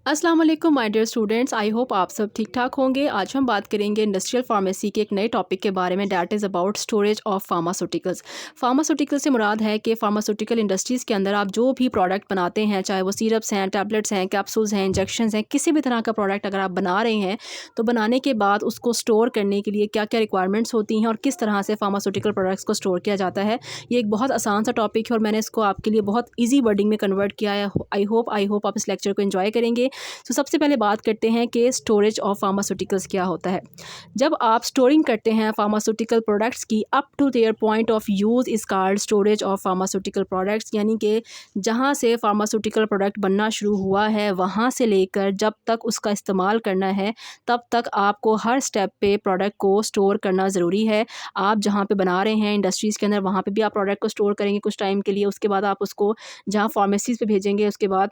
अस्सलाम वालेकुम my dear students, I hope आप सब ठीक ठाक होंगे। आज हम बात करेंगे इंडस्ट्रियल फार्मेसी के एक नए टॉपिक के बारे में, that is about storage of pharmaceuticals. Pharmaceutical से मुराद है कि फार्मास्यूटिकल इंडस्ट्रीज़ के अंदर आप जो भी प्रोडक्ट बनाते हैं, चाहे वो सिरप्स हैं, टैबलेट्स हैं, कैप्सूल्स हैं, इंजेक्शंस हैं, किसी भी तरह का प्रोडक्ट अगर आप बना रहे हैं तो बनाने के बाद उसको स्टोर करने के लिए क्या क्या रिक्वायरमेंट्स होती हैं और किस तरह से फार्मास्यूटिकल प्रोडक्ट्स को स्टोर किया जाता है। ये एक बहुत आसान सा टॉपिक है और मैंने इसको आपके लिए बहुत ईजी वर्डिंग में कन्वर्ट किया है। आई होप आप इस लेक्चर को एंजॉय करेंगे। तो सबसे पहले बात करते हैं कि स्टोरेज ऑफ फार्मास्यूटिकल्स क्या होता है। जब आप स्टोरिंग करते हैं फार्मास्यूटिकल प्रोडक्ट्स की up to their point of use is called storage of pharmaceutical products, यानी कि जहाँ से फार्मास्यूटिकल प्रोडक्ट बनना शुरू हुआ है वहाँ से लेकर जब तक उसका इस्तेमाल करना है तब तक आपको हर स्टेप पे प्रोडक्ट को स्टोर करना ज़रूरी है। आप जहाँ पे बना रहे हैं इंडस्ट्रीज़ के अंदर वहाँ पे भी आप प्रोडक्ट को स्टोर करेंगे कुछ टाइम के लिए, उसके बाद आप उसको जहाँ फार्मेसीज़ पे भेजेंगे, उसके बाद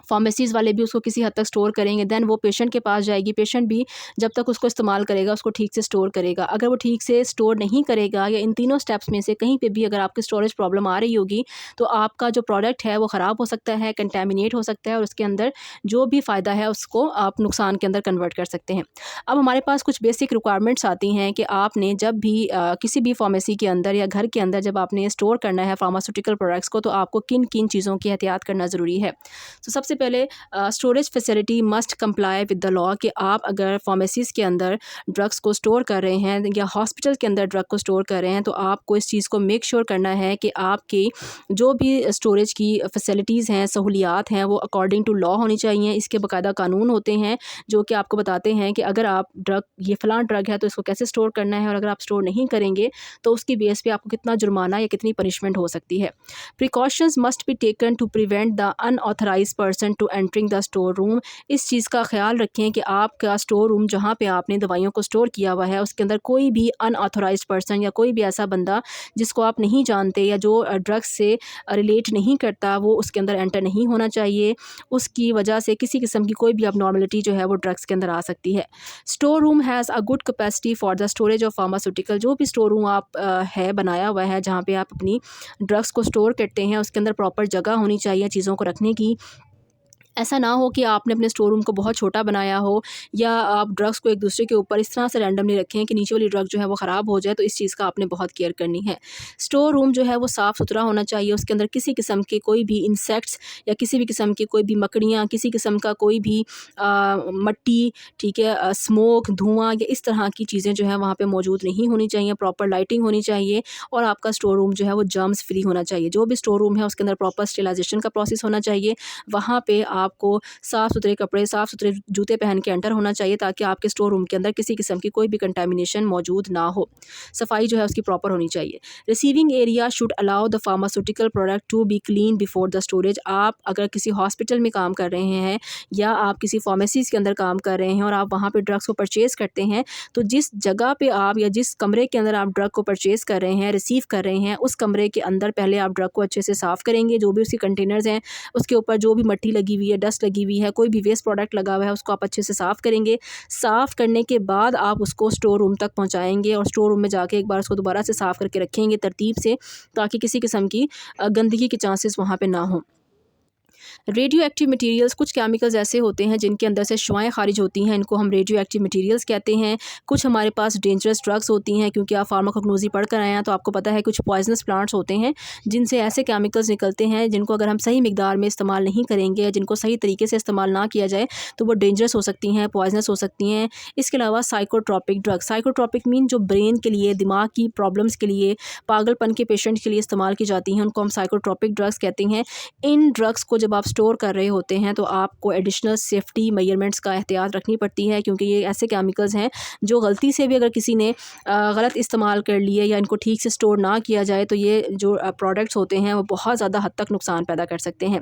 फार्मेसीज़ वाले भी उसको किसी हद तक स्टोर करेंगे। देन वो पेशेंट के पास जाएगी, पेशेंट भी जब तक उसको इस्तेमाल करेगा उसको ठीक से स्टोर करेगा। अगर वो ठीक से स्टोर नहीं करेगा या इन तीनों स्टेप्स में से कहीं पे भी अगर आपकी स्टोरेज प्रॉब्लम आ रही होगी तो आपका जो प्रोडक्ट है वो ख़राब हो सकता है, कंटेमिनेट हो सकता है और उसके अंदर जो भी फ़ायदा है उसको आप नुकसान के अंदर कन्वर्ट कर सकते हैं। अब हमारे पास कुछ बेसिक रिक्वायरमेंट्स आती हैं कि आपने जब भी किसी भी फार्मेसी के अंदर या घर के अंदर जब आपने स्टोर करना है फार्मास्यूटिकल प्रोडक्ट्स को तो आपको किन किन चीज़ों की एहतियात करना ज़रूरी है। तो सबसे पहले storage facility must comply with the law कि आप अगर फार्मेसीज़ के अंदर ड्रग्स को स्टोर कर रहे हैं या हॉस्पिटल के अंदर ड्रग को स्टोर कर रहे हैं तो आपको इस चीज़ को मेक श्योर करना है कि आपकी जो भी स्टोरेज की फैसिलिटीज़ हैं, सहूलियात हैं, वो अकॉर्डिंग टू लॉ होनी चाहिए। इसके बाकायदा कानून होते हैं जो कि आपको बताते हैं कि अगर आप ये फ़लाँ ड्रग है तो इसको कैसे स्टोर करना है और अगर आप स्टोर नहीं करेंगे तो उसकी बेस पे आपको कितना जुर्माना या कितनी पनिशमेंट हो सकती है। Precautions must be taken to prevent the unauthorised person to entering the store room. इस चीज़ का ख्याल रखें कि आपका स्टोर रूम जहाँ पे आपने दवाइयों को स्टोर किया हुआ है उसके अंदर कोई भी अनऑथराइज्ड पर्सन या कोई भी ऐसा बंदा जिसको आप नहीं जानते या जो ड्रग्स से रिलेट नहीं करता वो उसके अंदर एंटर नहीं होना चाहिए। उसकी वजह से किसी किस्म की कोई भी अबनॉर्मलिटी जो है वो ड्रग्स के अंदर आ सकती है। Store room has a good capacity for the storage of pharmaceutical. जो भी स्टोर रूम आप है बनाया हुआ है जहाँ पे आप अपनी ड्रग्स को स्टोर करते हैं उसके अंदर प्रॉपर जगह होनी चाहिए चीज़ों को रखने की। ऐसा ना हो कि आपने अपने स्टोर रूम को बहुत छोटा बनाया हो या आप ड्रग्स को एक दूसरे के ऊपर इस तरह से रैंडमली रखें कि नीचे वाली ड्रग जो है वो ख़राब हो जाए, तो इस चीज़ का आपने बहुत केयर करनी है। स्टोर रूम जो है वो साफ़ सुथरा होना चाहिए, उसके अंदर किसी किस्म के कोई भी इंसेक्ट्स या किसी भी किस्म की कोई भी मकड़ियाँ, किसी किस्म का कोई भी मट्टी, ठीक है, स्मोक, धुआँ या इस तरह की चीज़ें जो है वहाँ पे मौजूद नहीं होनी चाहिए। प्रॉपर लाइटिंग होनी चाहिए और आपका स्टोर रूम जो है वो जर्म्स फ्री होना चाहिए। जो भी स्टोर रूम है उसके अंदर प्रॉपर स्टेरिलाइजेशन का प्रोसेस होना चाहिए। वहाँ पे आपको साफ़ सुथरे कपड़े, साफ़ सुथरे जूते पहन के एंटर होना चाहिए ताकि आपके स्टोर रूम के अंदर किसी किस्म की कोई भी कंटामिनेशन मौजूद ना हो। सफाई जो है उसकी प्रॉपर होनी चाहिए। Receiving area should allow the pharmaceutical product to be clean before the storage. आप अगर किसी हॉस्पिटल में काम कर रहे हैं या आप किसी फार्मेसीज़ के अंदर काम कर रहे हैं और आप वहाँ पे ड्रग्स को परचेज़ करते हैं तो जिस जगह पे आप या जिस कमरे के अंदर आप ड्रग को परचेज़ कर रहे हैं, रिसीव कर रहे हैं, उस कमरे के अंदर पहले आप ड्रग को अच्छे से साफ़ करेंगे। जो भी उसके कंटेनर्स हैं उसके ऊपर जो भी मट्टी लगी हुई है, डस्ट लगी हुई है, कोई भी वेस्ट प्रोडक्ट लगा हुआ है उसको आप अच्छे से साफ़ करेंगे। साफ़ करने के बाद आप उसको स्टोर रूम तक पहुँचाएँगे और स्टोर रूम में जाके एक बार उसको दोबारा से साफ़ करके रखेंगे तरतीब से ताकि किसी किस्म की गंदगी के चांसेस वहाँ पे ना हों। रेडियो एक्टिव मटीरियल्स, कुछ केमिकल्स ऐसे होते हैं जिनके अंदर से शुआएँ खारिज होती हैं, इनको हम रेडियो एक्टिव मटीरियल्स कहते हैं। कुछ हमारे पास डेंजरस ड्रग्स होती हैं, क्योंकि आप फार्माकोग्नोसी पढ़ कर आए हैं तो आपको पता है कुछ पॉइजनस प्लांट्स होते हैं जिनसे ऐसे केमिकल्स निकलते हैं जिनको अगर हम सही मिकदार में इस्तेमाल नहीं करेंगे या जिनको सही तरीके से इस्तेमाल ना किया जाए तो वो डेंजरस हो सकती हैं, पॉइजनस हो सकती हैं। इसके अलावा साइकोट्रॉपिक ड्रग्स, साइकोट्रॉपिक मीन जो ब्रेन के लिए, दिमाग की प्रॉब्लम्स के लिए, पागलपन के पेशेंट के लिए इस्तेमाल की जाती हैं उनको हम साइकोट्रॉपिक ड्रग्स कहते हैं। इन ड्रग्स को जब आप स्टोर कर रहे होते हैं तो आपको एडिशनल सेफ्टी मेजरमेंट्स का एहतियात रखनी पड़ती है, क्योंकि ये ऐसे केमिकल्स हैं जो गलती से भी अगर किसी ने गलत इस्तेमाल कर लिए या इनको ठीक से स्टोर ना किया जाए तो ये जो प्रोडक्ट्स होते हैं वो बहुत ज़्यादा हद तक नुकसान पैदा कर सकते हैं।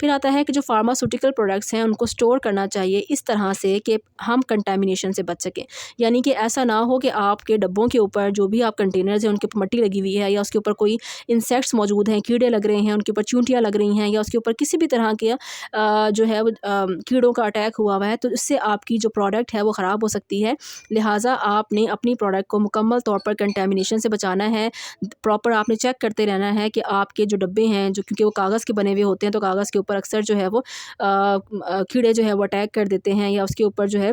फिर आता है कि जो फार्मास्यूटिकल प्रोडक्ट्स हैं उनको स्टोर करना चाहिए इस तरह से कि हम कंटामिनेशन से बच सकें। यानी कि ऐसा ना हो कि आपके डब्बों के ऊपर जो भी आप कंटेनर्स हैं उनके ऊपर मट्टी लगी हुई है या उसके ऊपर कोई इंसेक्ट्स मौजूद हैं, कीड़े लग रहे हैं, उनके ऊपर चींटियाँ लग रही हैं या उसके ऊपर किसी भी तरह के जो है वो कीड़ों का अटैक हुआ है, तो इससे आपकी जो प्रोडक्ट है वो ख़राब हो सकती है। लिहाजा आपने अपनी प्रोडक्ट को मुकम्मल तौर पर कंटेमिनेशन से बचाना है। प्रॉपर आपने चेक करते रहना है कि आपके जो डब्बे हैं, जो क्योंकि वो कागज़ के बने हुए होते हैं, तो कागज़ के ऊपर अक्सर जो है वो कीड़े जो है वो अटैक कर देते हैं, या उसके ऊपर जो है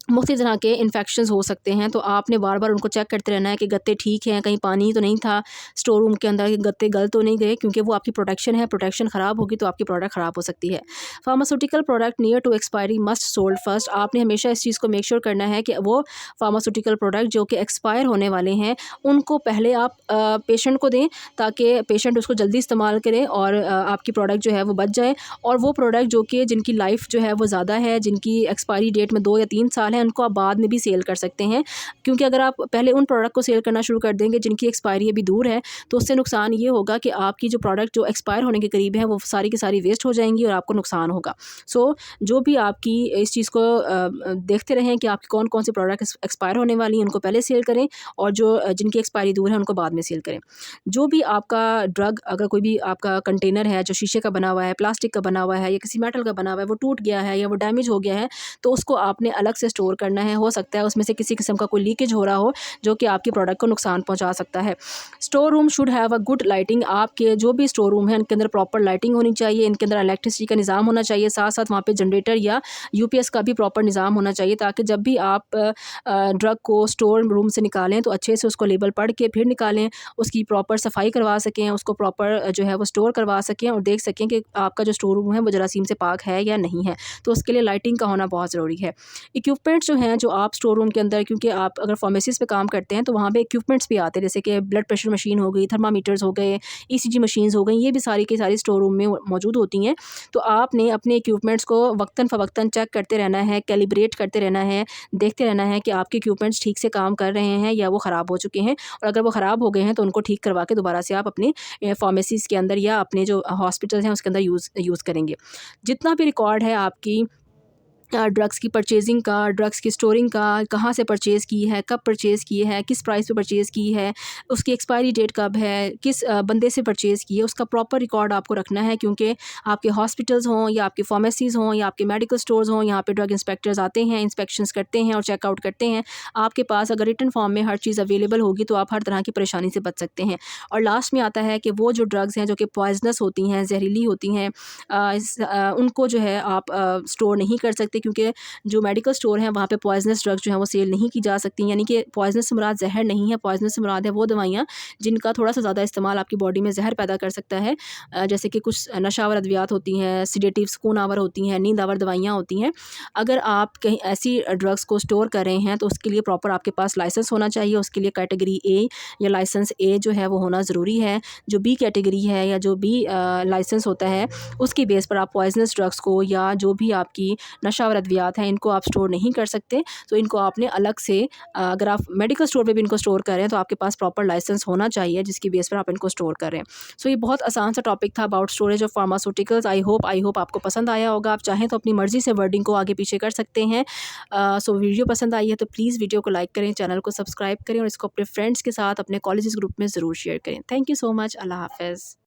मुख्तलिफ़ तरह के इन्फेक्शंस हो सकते हैं। तो आपने बार-बार उनको चेक करते रहना है कि गत्ते ठीक हैं, कहीं पानी तो नहीं था स्टोर रूम के अंदर, कि गत्ते गल तो नहीं गए, क्योंकि वो आपकी प्रोटेक्शन है। प्रोटेक्शन ख़राब होगी तो आपकी प्रोडक्ट ख़राब हो सकती है। Pharmaceutical product near to expiry must sold first. आपने हमेशा इस चीज़ को मेक श्योर करना है कि वो फार्मास्यूटिकल प्रोडक्ट जो कि एक्सपायर होने वाले हैं, उनको पहले आप पेशेंट को दें, ताकि पेशेंट उसको जल्दी इस्तेमाल करे और आपकी प्रोडक्ट जो है वो बच जाए। और वो प्रोडक्ट जो कि जिनकी लाइफ जो है वो ज़्यादा है, जिनकी एक्सपायरी डेट में 2 या 3 साल है, उनको आप बाद में भी सेल कर सकते हैं। क्योंकि अगर आप पहले उन प्रोडक्ट को सेल करना शुरू कर देंगे जिनकी एक्सपायरी अभी दूर है, तो उससे नुकसान ये होगा कि आपकी जो प्रोडक्ट जो एक्सपायर होने के करीब है, वो सारी की सारी वेस्ट हो जाएंगी और आपको नुकसान होगा। सो जो भी आपकी इस चीज़ को देखते रहें कि आपकी कौन कौन सी प्रोडक्ट एक्सपायर होने वाली हैं, उनको पहले सेल करें, और जो जिनकी एक्सपायरी दूर है उनको बाद में सेल करें। जो भी आपका ड्रग, अगर कोई भी आपका कंटेनर है जो शीशे का बना हुआ है, प्लास्टिक का बना हुआ है, या किसी मेटल का बना हुआ है, वो टूट गया है या वो डैमेज हो गया है, तो उसको आपने अलग से स्टोर करना है। हो सकता है उसमें से किसी किस्म का कोई लीकेज हो रहा हो, जो कि आपकी प्रोडक्ट को नुकसान पहुंचा सकता है। Store room should have a good lighting. आपके जो भी स्टोर रूम है, इनके अंदर प्रॉपर लाइटिंग होनी चाहिए, इनके अंदर इलेक्ट्रिसिटी का निज़ाम होना चाहिए, साथ साथ वहाँ पे जनरेटर या यूपीएस का भी प्रॉपर निज़ाम होना चाहिए, ताकि जब भी आप ड्रग को स्टोर रूम से निकालें तो अच्छे से उसको लेबल पढ़ के फिर निकालें, उसकी प्रॉपर सफाई करवा सकें, उसको प्रॉपर जो है वो स्टोर करवा सकें, और देख सकें कि आपका जो स्टोर रूम है वो जरासीम से पाक है या नहीं है। तो उसके लिए लाइटिंग का होना बहुत ज़रूरी है। इक्विपमेंट्स जो हैं, जो आप स्टोर रूम के अंदर, क्योंकि आप अगर फार्मेसीज़ पे काम करते हैं तो वहाँ पे इक्विपमेंट्स भी आते हैं, जैसे कि ब्लड प्रेशर मशीन हो गई, थर्मामीटर्स हो गए, ईसीजी मशीन्स हो गई, ये भी सारी की सारी स्टोर रूम में मौजूद होती हैं। तो आपने अपने इक्विपमेंट्स को वक्तन फ़वक्तन चेक करते रहना है, कैलिब्रेट करते रहना है, देखते रहना है कि आपके इक्विपमेंट्स ठीक से काम कर रहे हैं या वो ख़राब हो चुके हैं, और अगर वो ख़राब हो गए हैं तो उनको ठीक करवा के दोबारा से आप अपने फार्मेसीज़ के अंदर या अपने जो हॉस्पिटल्स हैं उसके अंदर यूज़ करेंगे। जितना भी रिकॉर्ड है आपकी ड्रग्स की परचेजिंग का, ड्रग्स की स्टोरिंग का, कहाँ से परचेज़ की है, कब परचेज़ की है, किस प्राइस पे परचेज़ की है, उसकी एक्सपायरी डेट कब है, किस बंदे से परचेज़ की है, उसका प्रॉपर रिकॉर्ड आपको रखना है। क्योंकि आपके हॉस्पिटल्स हों या आपके फार्मेसीज़ हों या आपके मेडिकल स्टोर्स हों, यहाँ पे ड्रग इंस्पेक्टर्स आते हैं, इंस्पेक्शंस करते हैं और चेकआउट करते हैं। आपके पास अगर रिटन फॉर्म में हर चीज़ अवेलेबल होगी तो आप हर तरह की परेशानी से बच सकते हैं। और लास्ट में आता है कि वो जो ड्रग्स हैं जो कि पॉइजनस होती हैं, जहरीली होती हैं, उनको जो है आप स्टोर नहीं कर सकते, क्योंकि जो मेडिकल स्टोर हैं वहाँ पे पॉइजनस ड्रग्स जो हैं वो सेल नहीं की जा सकती। यानी कि पॉइजनस से मुराद जहर नहीं है, पॉइजनस से मुराद है वो दवाइयाँ जिनका थोड़ा सा ज़्यादा इस्तेमाल आपकी बॉडी में जहर पैदा कर सकता है। जैसे कि कुछ नशावर अद्वियात होती हैं, सिडेटिव, सुकून आवर होती हैं, नींद आवर दवाइयाँ होती हैं। अगर आप कहीं ऐसी ड्रग्स को स्टोर कर रहे हैं तो उसके लिए प्रॉपर आपके पास लाइसेंस होना चाहिए। उसके लिए कैटेगरी ए या लाइसेंस ए जो है वो होना ज़रूरी है। जो बी कैटेगरी है या जो बी लाइसेंस होता है, उसकी बेस पर आप पॉइजनस ड्रग्स को या जो भी आपकी नशावर अद्वियात हैं इनको आप स्टोर नहीं कर सकते। तो इनको आपने अलग से अगर आप मेडिकल स्टोर पे भी इनको स्टोर कर रहे हैं तो आपके पास प्रॉपर लाइसेंस होना चाहिए, जिसकी बेस पर आप इनको स्टोर कर रहे हैं। सो ये बहुत आसान सा टॉपिक था about storage of pharmaceuticals. I hope आपको पसंद आया होगा। आप चाहें तो अपनी मर्ज़ी से वर्डिंग को आगे पीछे कर सकते हैं। सो वीडियो पसंद आई है तो प्लीज़ वीडियो को लाइक करें, चैनल को सब्सक्राइब करें और इसको अपने फ्रेंड्स के साथ, अपने कॉलेजेस ग्रुप में ज़रूर शेयर करें। Thank you so much. Allah हाफ़िज़।